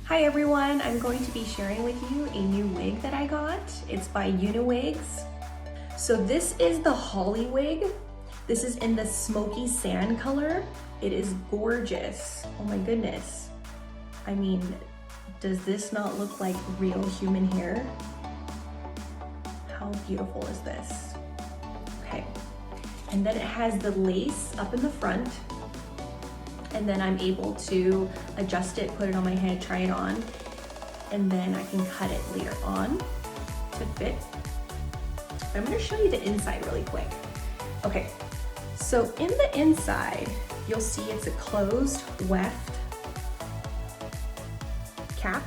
Hi everyone, I'm going to be sharing with you a new wig that I got. It's by UniWigs. So this is the Holly wig. This is in the smoky sand color. It is gorgeous. Oh my goodness. I mean, does this not look like real human hair? How beautiful is this? Okay, and then it has the lace up in the front. And then I'm able to adjust it, put it on my head, try it on, and then I can cut it later on to fit. I'm gonna show you the inside really quick. Okay, so in the inside, you'll see it's a closed weft cap.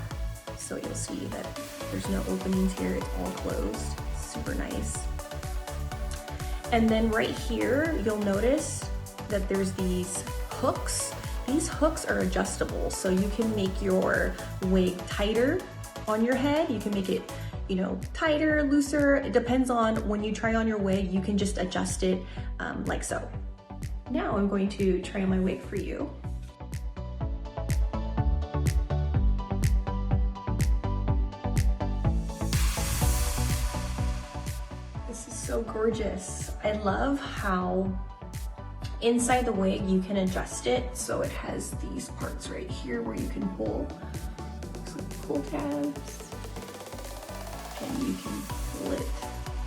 So you'll see that there's no openings here, it's all closed, super nice. And then right here, you'll notice that there's these hooks. These hooks are adjustable, so you can make your wig tighter on your head. You can make it, tighter, looser. It depends on when you try on your wig, you can just adjust it like so. Now I'm going to try on my wig for you. This is so gorgeous. I love how inside the wig, you can adjust it. So it has these parts right here where you can pull some pull tabs, and you can pull it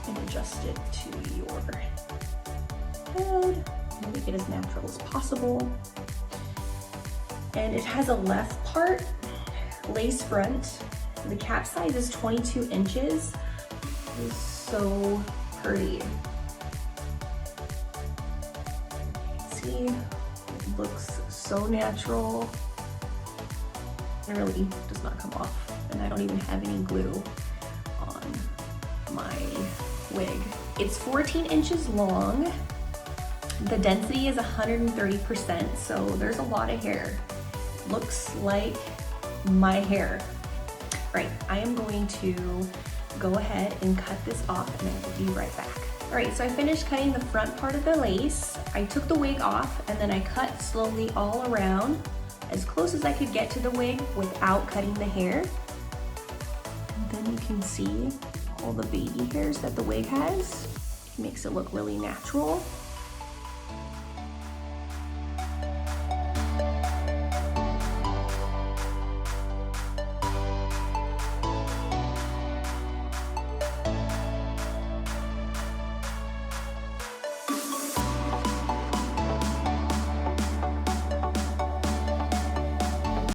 and adjust it to your head and make it as natural as possible. And it has a left part, lace front. The cap size is 22 inches. It is so pretty. See, it looks so natural. It really does not come off, and I don't even have any glue on my wig. It's 14 inches long. The density is 130%, so there's a lot of hair. Looks like my hair. Right, I am going to go ahead and cut this off, and I will be right back. All right, so I finished cutting the front part of the lace. I took the wig off and then I cut slowly all around as close as I could get to the wig without cutting the hair. And then you can see all the baby hairs that the wig has. It makes it look really natural.